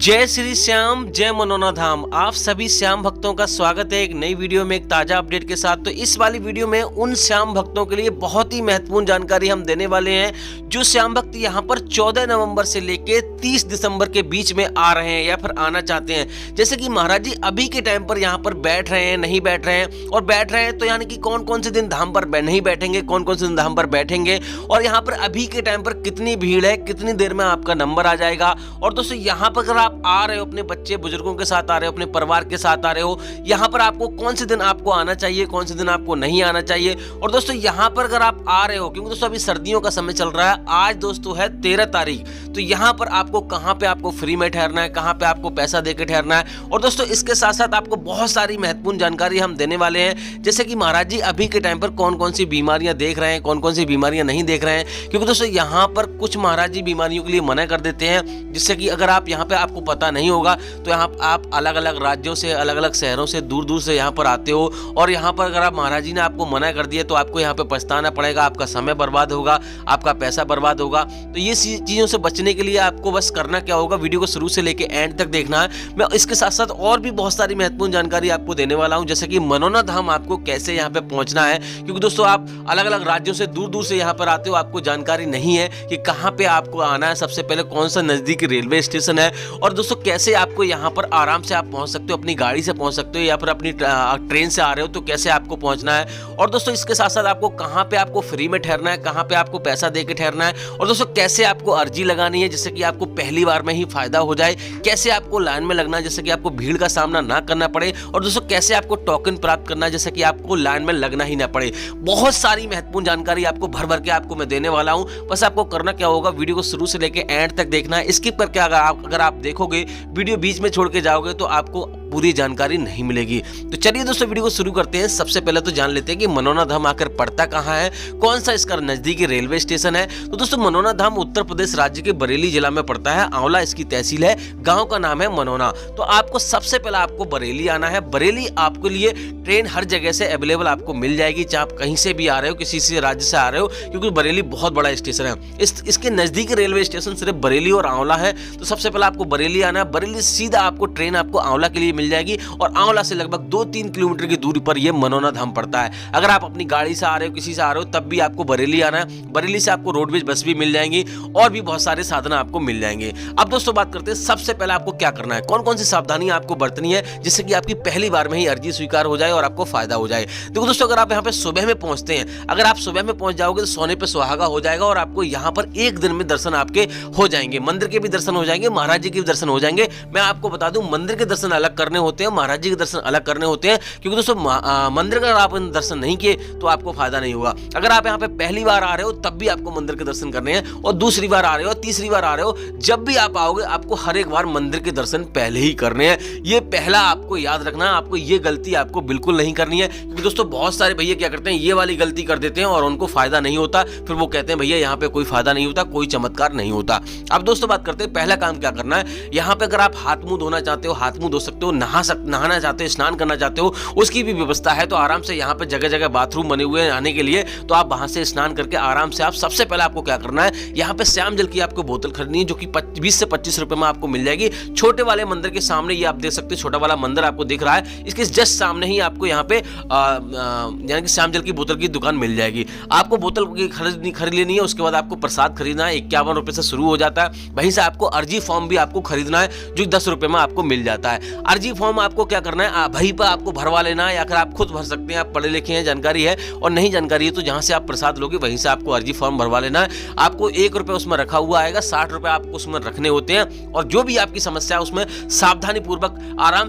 जय श्री श्याम, जय मनोना धाम। आप सभी श्याम भक्तों का स्वागत है एक नई वीडियो में, एक ताजा अपडेट के साथ। तो इस वाली वीडियो में उन श्याम भक्तों के लिए बहुत ही महत्वपूर्ण जानकारी हम देने वाले हैं जो श्याम भक्त यहाँ पर 14 नवंबर से लेके 30 दिसंबर के बीच में आ रहे हैं या फिर आना चाहते हैं। जैसे कि महाराज जी अभी के टाइम पर यहाँ पर बैठ रहे हैं, नहीं बैठ रहे हैं, और बैठ रहे हैं तो यानी कि कौन कौन से दिन धाम पर नहीं बैठेंगे, कौन कौन से दिन धाम पर बैठेंगे, और यहाँ पर अभी के टाइम पर कितनी भीड़ है, कितनी देर में आपका नंबर आ जाएगा। और दोस्तों यहाँ पर अगर आप आ रहे हो, अपने बच्चे बुजुर्गों के साथ आ रहे हो, अपने परिवार के साथ आ रहे हो, यहाँ पर आपको कौन से दिन आपको आना चाहिए, कौन से दिन आपको नहीं आना चाहिए। और दोस्तों यहाँ पर अगर आप आ रहे हो, क्योंकि दोस्तों अभी सर्दियों का समय चल रहा है, आज दोस्तों है 13 तारीख, तो यहाँ पर आपको कहाँ पे आपको फ्री में ठहरना है, कहाँ पे आपको पैसा देकर ठहरना है। और दोस्तों इसके साथ साथ आपको बहुत सारी महत्वपूर्ण जानकारी हम देने वाले हैं, जैसे कि महाराज जी अभी के टाइम पर कौन कौन सी बीमारियां देख रहे हैं, कौन कौन सी बीमारियां नहीं देख रहे हैं। क्योंकि दोस्तों यहाँ पर कुछ महाराज जी बीमारियों के लिए मना कर देते हैं, जिससे कि अगर आप यहाँ पे आपको पता नहीं होगा तो यहाँ आप अलग अलग राज्यों से, अलग अलग शहरों से, दूर दूर से यहाँ पर आते हो, और यहाँ पर अगर आप महाराज जी ने आपको मना कर दिया तो आपको यहाँ पे पछताना पड़ेगा, आपका समय बर्बाद होगा, आपका पैसा बर्बाद होगा। तो ये चीज़ों से बचने के लिए आपको बस करना क्या होगा, वीडियो को शुरू से लेके एंड तक देखना है। मैं इसके साथ साथ और भी बहुत सारी महत्वपूर्ण जानकारी आपको देने वाला हूँ, जैसे कि मनोना धाम आपको कैसे यहाँ पे पहुँचना है। क्योंकि दोस्तों आप अलग अलग राज्यों से, दूर दूर से यहाँ पर आते हो, आपको जानकारी नहीं है कि कहाँ पे आपको आना है, सबसे पहले कौन सा नज़दीकी रेलवे स्टेशन है, और दोस्तों कैसे आपको यहाँ पर आराम से आप पहुँच सकते हो, अपनी गाड़ी से पहुँच सकते हो, या फिर अपनी ट्रेन से आ रहे हो तो कैसे आपको पहुँचना है। और दोस्तों इसके साथ साथ आपको कहाँ पे आपको फ्री में ठहरना है, कहाँ पे आपको पैसा दे के ठहरना है, और दोस्तों कैसे आपको अर्जी लगानी है जिससे कि आपको पहली बार में ही फायदा हो जाए, कैसे आपको लाइन में लगना है जिससे कि आपको भीड़ का सामना ना करना पड़े, और दोस्तों कैसे आपको टोकन प्राप्त करना है जिससे कि आपको लाइन में लगना ही ना पड़े। बहुत सारी महत्वपूर्ण जानकारी आपको भर भर के आपको मैं देने वाला हूं। बस आपको करना क्या होगा, वीडियो को शुरू से लेके एंड तक देखना है। स्किप करके अगर आप देखोगे, वीडियो बीच में छोड़ के जाओगे तो आपको पूरी जानकारी नहीं मिलेगी। तो चलिए दोस्तों वीडियो को शुरू करते हैं। सबसे पहले तो जान लेते हैं कि मनोना धाम आकर पड़ता कहाँ है, कौन सा इसका नजदीकी रेलवे स्टेशन है। तो दोस्तों मनोना धाम उत्तर प्रदेश राज्य के बरेली जिला में पड़ता है। आंवला इसकी तहसील है, गांव का नाम है मनोना। तो आपको सबसे पहले आपको बरेली आना है। बरेली आपके लिए ट्रेन हर जगह से अवेलेबल आपको मिल जाएगी, चाहे आप कहीं से भी आ रहे हो, किसी से राज्य से आ रहे हो, क्योंकि बरेली बहुत बड़ा स्टेशन है। इसके नजदीकी रेलवे स्टेशन सिर्फ बरेली और आंवला है। तो सबसे पहले आपको बरेली आना है। बरेली सीधा आपको ट्रेन आपको आंवला के लिए मिल जाएगी, और आंवला से लगभग 2-3 किलोमीटर की दूरी पर यह मनोना धाम पड़ता है। अगर आप अपनी गाड़ी से आ रहे हो, किसी से आ रहे हो, तब भी आपको बरेली आना है। बरेली से आपको रोडवेज बस भी मिल जाएंगी, और भी बहुत सारे साधन आपको मिल जाएंगे। अब दोस्तों बात करते हैं सबसे पहले आपको क्या करना है, कौन कौन सी सावधानी आपको बरतनी है जिससे कि आपकी पहली बार में ही अर्जी स्वीकार हो जाए और आपको फायदा हो जाए। देखो दोस्तों अगर आप यहाँ पे सुबह में पहुंचते हैं, अगर आप सुबह में पहुंच जाओगे तो सोने पे सुहागा हो जाएगा, और आपको यहाँ पर एक दिन में दर्शन आपके हो जाएंगे। मंदिर के भी दर्शन हो जाएंगे, महाराज जी के भी दर्शन हो जाएंगे। मैं आपको बता दूं मंदिर के दर्शन अलग करने होते हैं, महाराज जी के दर्शन अलग करने होते हैं। क्योंकि दोस्तों मंदिर का आप दर्शन नहीं किए तो आपको फायदा नहीं होगा। अगर आप यहाँ पे पहली बार आ रहे हो तब भी आपको मंदिर के दर्शन करने हैं, और दूसरी बार आ रहे हो, तीसरी बार आ रहे हो, जब भी आप आओगे आपको हर एक बार मंदिर के दर्शन पहले ही करने हैं। ये पहला आपको याद रखना है, आपको ये गलती आपको बिल्कुल नहीं करनी है। क्योंकि दोस्तों बहुत सारे भैया क्या करते हैं, ये वाली गलती कर देते हैं और उनको फायदा नहीं होता, फिर वो कहते हैं भैया यहाँ पे कोई फायदा नहीं होता, कोई चमत्कार नहीं होता। अब दोस्तों बात करते हैं पहला काम क्या करना है। यहाँ पे अगर आप हाथ मुंह धोना चाहते हो, हाथ मुंह धो सकते हो, नहाना चाहते हो, स्नान करना चाहते हो, उसकी भी व्यवस्था है। तो आराम से यहाँ पे जगह जगह बाथरूम बने हुए हैं आने के लिए, तो आप वहां से स्नान करके आराम से आप सबसे पहले आपको क्या करना है, यहाँ पे श्याम जल की आपको बोतल खरीदनी है, जो कि 20 से 25 रुपए में आपको मिल जाएगी। छोटे वाले मंदिर के सामने, ये आप देख सकते हो छोटा वाला मंदिर आपको दिख रहा है, इसके जस्ट सामने ही आपको यहाँ पे यानी कि श्याम जल की बोतल की दुकान मिल जाएगी। आपको बोतल खरीद लेनी है, उसके बाद आपको प्रसाद खरीदना है, 51 रुपए से शुरू हो जाता है। वहीं से आपको अर्जी फॉर्म भी आपको खरीदना है, जो 10 रुपए में आपको मिल जाता है। अर्जी फॉर्म आपको क्या करना है, वहीं पर आपको भरवा लेना है, या फिर आप खुद भर सकते हैं, आप पढ़े लिखे हैं, जानकारी है, और नहीं जानकारी है तो जहां से आप प्रसाद लोगे वहीं से आपको अर्जी फॉर्म भरवा लेना है। आपको 1 रुपए उसमें रखा हुआ आएगा, 60 रुपए आपको उसमें रखने होते हैं, और जो भी आपकी समस्या है उसमें सावधानी पूर्वक आराम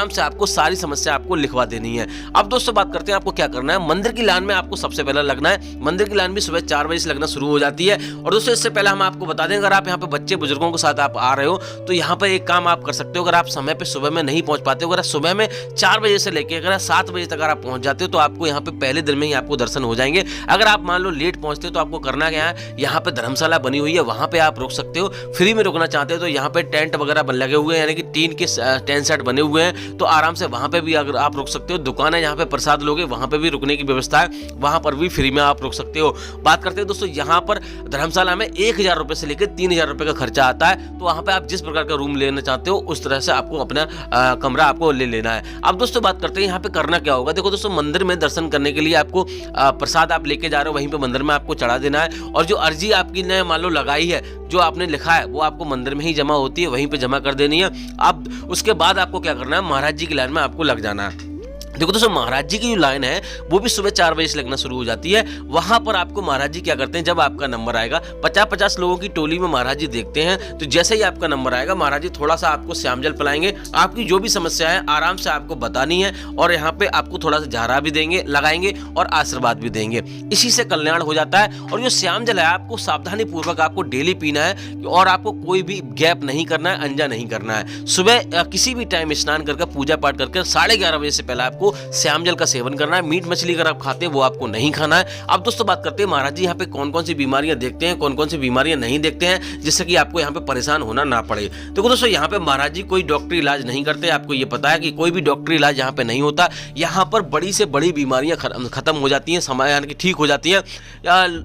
से आपको सारी समस्या आपको लिखवा देनी है। अब दोस्तों बात करते हैं आपको क्या करना है। मंदिर की लाइन में आपको सबसे पहले लगना है। मंदिर की लाइन भी सुबह 4 बजे से लगना शुरू हो जाती है। और दोस्तों इससे पहले हम आपको बता दें, अगर आप यहाँ पे बच्चे बुजुर्गों के साथ आप आ रहे हो तो यहाँ पर एक काम आप कर सकते हो। अगर आप समय पे सुबह में नहीं पहुंच पाते हो, अगर सुबह में 4 बजे से लेके अगर 7 बजे तक अगर आप पहुंच जाते हो तो आपको यहाँ पे पहले दिन में ही आपको दर्शन हो जाएंगे। अगर आप मान लो लेट पहुंचते हो तो आपको करना क्या है, यहाँ पे धर्मशाला बनी हुई है, वहां पे आप रुक सकते हो। फ्री में रुकना चाहते हो तो यहाँ पे टेंट वगैरह लगे हुए हैं, यानी कि टीन के टेंट सेट बने हुए हैं, तो आराम से वहां पे भी अगर आप रुक सकते हो। दुकान है जहाँ पे प्रसाद लोगे वहां पे भी रुकने की व्यवस्था है, वहां पर भी फ्री में आप रुक सकते हो। बात करते हैं दोस्तों यहाँ पर धर्मशाला में 1000 रुपए से लेकर 3000 रुपए का खर्चा आता है, तो वहां पे आप जिस प्रकार का रूम लेना चाहते हो उस तरह से आपको अपना कमरा आपको ले लेना है। अब दोस्तों बात करते हैं यहाँ पे करना क्या होगा। देखो दोस्तों, मंदिर में दर्शन करने के लिए आपको प्रसाद आप लेके जा रहे हो, वहीं पे मंदिर में आपको चढ़ा देना है, और जो अर्जी आपकी ने मान लो लगाई है, जो आपने लिखा है, वो आपको मंदिर में ही जमा होती है, वहीं पे जमा कर देनी है। अब उसके बाद आपको क्या करना है, महाराज जी की लाइन में आपको लग जाना है। देखो दोस्तों, महाराज जी की जो लाइन है वो भी सुबह 4 बजे से लगना शुरू हो जाती है। वहां पर आपको महाराज जी क्या करते हैं, जब आपका नंबर आएगा, 50-50 लोगों की टोली में महाराज जी देखते हैं, तो जैसे ही आपका नंबर आएगा महाराज जी थोड़ा सा आपको श्यामजल पिलाएंगे। आपकी जो भी समस्या है आराम से आपको बतानी है, और यहाँ पे आपको थोड़ा सा झारा भी देंगे, लगाएंगे और आशीर्वाद भी देंगे। इसी से कल्याण हो जाता है। और जो श्यामजल है आपको सावधानी पूर्वक आपको डेली पीना है, और आपको कोई भी गैप नहीं करना है, अंजा नहीं करना है। सुबह किसी भी टाइम स्नान करके पूजा पाठ करके 11:30 बजे से पहले आपको श्यामजल का सेवन करना है। मीट मछली अगर आप खाते हैं वो आपको नहीं खाना है। अब दोस्तों बात करते हैं महाराज जी यहाँ पे कौन कौन सी बीमारियां देखते हैं, कौन कौन सी बीमारियां नहीं देखते हैं, जिससे कि आपको यहाँ पे परेशान होना ना पड़े। देखो दोस्तों, यहाँ पे महाराज जी कोई डॉक्टरी इलाज नहीं करते, आपको ये पता है कि कोई भी डॉक्टरी इलाज यहाँ पे नहीं होता। यहाँ पर बड़ी से बड़ी बीमारियां खत्म हो जाती हैं, समय यानी कि ठीक हो जाती हैं।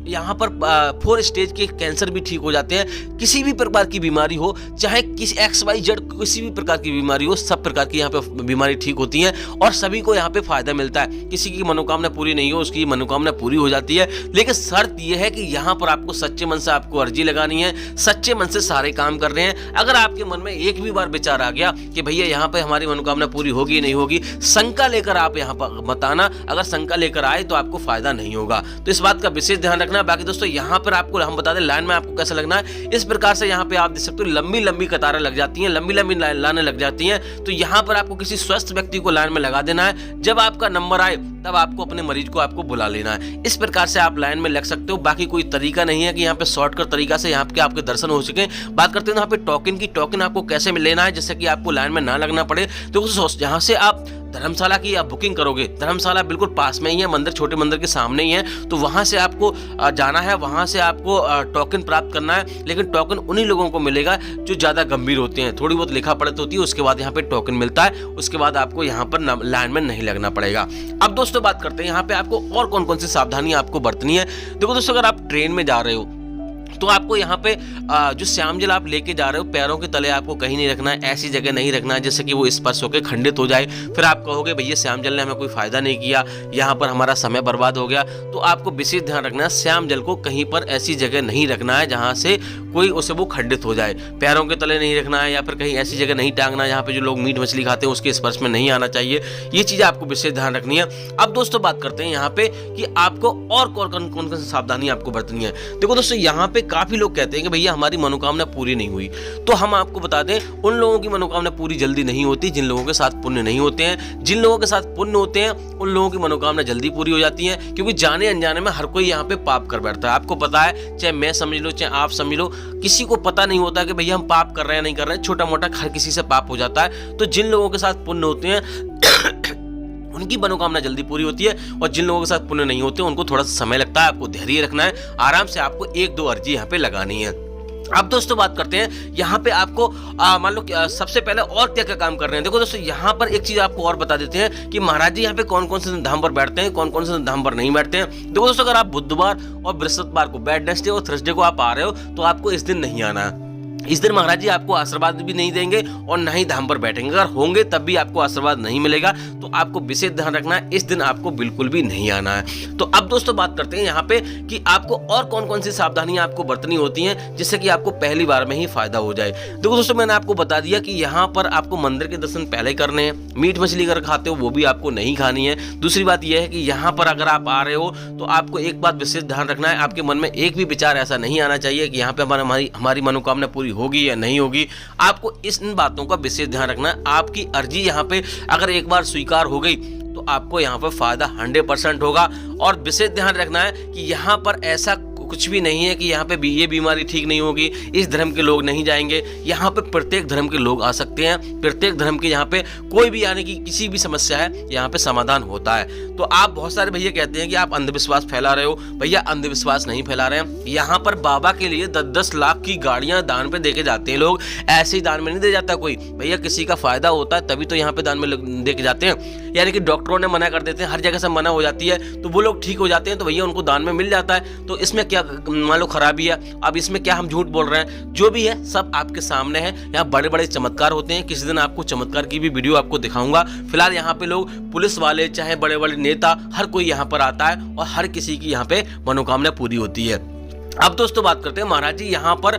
यहाँ पर 4 स्टेज के कैंसर भी ठीक हो जाते हैं। किसी भी प्रकार की बीमारी हो, चाहे किसी XYZ किसी भी प्रकार की बीमारी हो, सब प्रकार की यहाँ पे बीमारी ठीक होती है, और सभी को यहाँ पे फायदा मिलता है। किसी की मनोकामना पूरी नहीं हो, उसकी मनोकामना पूरी हो जाती है। लेकिन शर्त यह है कि यहाँ पर आपको सच्चे मन से आपको अर्जी लगानी है, सच्चे मन से सारे काम कर रहे हैं। अगर आपके मन में एक भी बार विचार आ गया कि भैया यहाँ पे हमारी मनोकामना पूरी होगी नहीं होगी, शंका लेकर आप यहाँ पर मत आना। अगर शंका लेकर आए तो आपको फायदा नहीं होगा, तो इस बात का विशेष ध्यान रखना। बाकी दोस्तों यहाँ पर आपको हम बता दें लाइन में आपको कैसा लगना है। इस प्रकार से यहाँ पे आप देख सकते हो लंबी लंबी कतारें लग जाती हैं, लंबी लंबी लाइनें लग जाती हैं। तो यहाँ पर आपको किसी स्वस्थ व्यक्ति को लाइन में लगा देना है। जब आपका नंबर आए तब आपको अपने मरीज को आपको बुला लेना है। इस प्रकार से आप लाइन में लग सकते हो। बाकी कोई तरीका नहीं है कि यहाँ पे शॉर्टकट तरीका से यहाँ पे आपके दर्शन हो सके। बात करते हैं यहाँ पे टोकन की। टोकन आपको कैसे लेना है जिससे कि आपको लाइन में ना लगना पड़े। तो जहाँ से आप धर्मशाला की आप बुकिंग करोगे, धर्मशाला बिल्कुल पास में ही है, मंदिर छोटे मंदिर के सामने ही है, तो वहां से आपको जाना है, वहां से आपको टोकन प्राप्त करना है। लेकिन टोकन उन्हीं लोगों को मिलेगा जो ज्यादा गंभीर होते हैं, थोड़ी बहुत लिखा पढ़त होती है, उसके बाद यहाँ पे टोकन मिलता है। उसके बाद आपको यहाँ पर लाइन में नहीं लगना पड़ेगा। अब दोस्तों बात करते हैं यहाँ पे आपको और कौन कौन सी सावधानियां आपको बरतनी है। देखो दोस्तों, अगर आप ट्रेन में जा रहे हो तो आपको यहाँ पे जो श्यामजल आप लेके जा रहे हो, पैरों के तले आपको कहीं नहीं रखना है, ऐसी जगह नहीं रखना है जैसे कि वो स्पर्श होकर खंडित हो जाए। फिर आप कहोगे भैया श्यामजल ने हमें कोई फायदा नहीं किया, यहाँ पर हमारा समय बर्बाद हो गया। तो आपको विशेष ध्यान रखना है, श्यामजल को कहीं पर ऐसी जगह नहीं रखना है जहाँ से कोई उसे वो खंडित हो जाए। पैरों के तले नहीं रखना है, या फिर कहीं ऐसी जगह नहीं टांगना है जहाँ पे जो लोग मीट मछली खाते हैं उसके स्पर्श में नहीं आना चाहिए। ये चीजें आपको विशेष ध्यान रखनी है। अब दोस्तों बात करते हैं यहाँ पे कि आपको और कौन कौन सी सावधानी आपको बरतनी है। देखो दोस्तों, यहाँ पे काफी लोग कहते हैं कि भैया हमारी मनोकामना पूरी नहीं हुई। तो हम आपको बता दें, उन लोगों की मनोकामना पूरी जल्दी नहीं होती जिन लोगों के साथ पुण्य नहीं होते हैं। जिन लोगों के साथ पुण्य होते हैं उन लोगों की मनोकामना जल्दी पूरी हो जाती है, क्योंकि जाने अनजाने में हर कोई यहाँ पे पाप कर बैठता है। आपको पता है, चाहे मैं समझ लो चाहे आप समझ लो, किसी को पता नहीं होता कि भैया हम पाप कर रहे हैं नहीं कर रहे हैं। छोटा मोटा हर किसी से पाप हो जाता है। तो जिन लोगों के साथ पुण्य होते हैं उनकी मनोकामना जल्दी पूरी होती है, और जिन लोगों के साथ पुण्य नहीं होते उनको थोड़ा सा समय लगता है। आपको धैर्य रखना है, आराम से आपको 1-2 अर्जी यहाँ पे लगानी है। अब दोस्तों बात करते हैं यहाँ पे आपको मान लो सबसे पहले और क्या क्या काम कर रहे हैं। देखो दोस्तों, यहाँ पर एक चीज आपको और बता देते हैं कि महाराज जी यहाँ पे कौन कौन से धाम पर बैठते हैं, कौन कौन से धाम पर नहीं बैठते हैं। देखो दोस्तों, अगर आप बुधवार और बृहस्पतिवार को, वेडनेसडे और थर्सडे को आप आ रहे हो तो आपको इस दिन नहीं आना है। इस दिन महाराज जी आपको आशीर्वाद भी नहीं देंगे और ना ही धाम पर बैठेंगे। अगर होंगे तब भी आपको आशीर्वाद नहीं मिलेगा। तो आपको विशेष ध्यान रखना है, इस दिन आपको बिल्कुल भी नहीं आना है। तो अब दोस्तों बात करते हैं यहाँ पे कि आपको और कौन कौन सी सावधानियां आपको बरतनी होती हैं जिससे कि आपको पहली बार में ही फायदा हो जाए। देखो दोस्तों, मैंने आपको बता दिया कि यहाँ पर आपको मंदिर के दर्शन पहले करने हैं। मीट मछली अगर खाते हो वो भी आपको नहीं खानी है। दूसरी बात यह है कि यहाँ पर अगर आप आ रहे हो तो आपको एक बात विशेष ध्यान रखना है, आपके मन में एक भी विचार ऐसा नहीं आना चाहिए कि यहाँ पे हमारी मनोकामना पूरी होगी या नहीं होगी। आपको इन बातों का विशेष ध्यान रखना है। आपकी अर्जी यहाँ पे अगर एक बार स्वीकार हो गई तो आपको यहाँ पर फायदा 100% होगा। और विशेष ध्यान रखना है कि यहाँ पर ऐसा कुछ भी नहीं है कि यहाँ पे ये बीमारी ठीक नहीं होगी, इस धर्म के लोग नहीं जाएंगे। यहाँ पे प्रत्येक धर्म के लोग आ सकते हैं, प्रत्येक धर्म के यहाँ पे कोई भी यानी कि किसी भी समस्या है यहाँ पे समाधान होता है। तो आप बहुत सारे भैया कहते हैं कि आप अंधविश्वास फैला रहे हो, भैया अंधविश्वास नहीं फैला रहे हैं। यहाँ पर बाबा के लिए 10-10 लाख की गाड़ियां दान पे देके जाते हैं लोग, ऐसे ही दान में नहीं दे जाता कोई भैया, किसी का फायदा होता है तभी तो यहाँ पे दान में देके जाते हैं। यानी कि डॉक्टरों ने मना कर देते हैं, हर जगह से मना हो जाती है तो वो लोग ठीक हो जाते हैं, तो भैया उनको दान में मिल जाता है। तो इसमें क्या मान लो खराबी है? अब इसमें क्या हम झूठ बोल रहे हैं? जो भी है सब आपके सामने है। यहाँ बड़े बड़े चमत्कार होते हैं, किसी दिन आपको चमत्कार की भी वीडियो आपको दिखाऊंगा। फिलहाल यहाँ पे लोग, पुलिस वाले चाहे बड़े बड़े नेता, हर कोई यहाँ पर आता है और हर किसी की यहाँ पे मनोकामना पूरी होती है। अब दोस्तों बात करते हैं महाराज जी यहाँ पर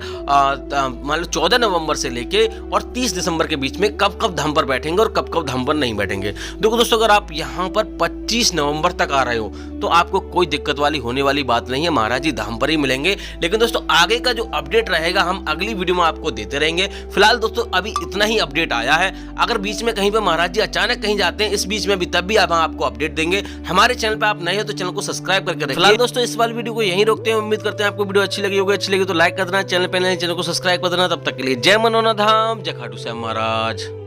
मान लो 14 नवंबर से लेके और 30 दिसंबर के बीच में कब कब धाम पर बैठेंगे और कब कब धाम पर नहीं बैठेंगे। देखो दोस्तों, अगर आप यहाँ पर 25 नवंबर तक आ रहे हो तो आपको कोई दिक्कत वाली होने वाली बात नहीं है, महाराज जी धाम पर ही मिलेंगे। लेकिन दोस्तों आगे का जो अपडेट रहेगा हम अगली वीडियो में आपको देते रहेंगे। फिलहाल दोस्तों अभी इतना ही अपडेट आया है। अगर बीच में कहीं पर महाराज जी अचानक कहीं जाते हैं इस बीच में भी, तब भी आप आपको अपडेट देंगे। हमारे चैनल पर आप नए हो तो चैनल को सब्सक्राइब करके रखिए। फिलहाल दोस्तों इस वाली वीडियो को यहीं रोकते हैं। उम्मीद करते हैं आपको वीडियो अच्छी लगी होगी। अच्छी लगी तो लाइक कर देना, चैनल पे नए चैनल को सब्सक्राइब कर देना। तब तक के लिए जय मनोना धाम, जय खाटू श्याम महाराज।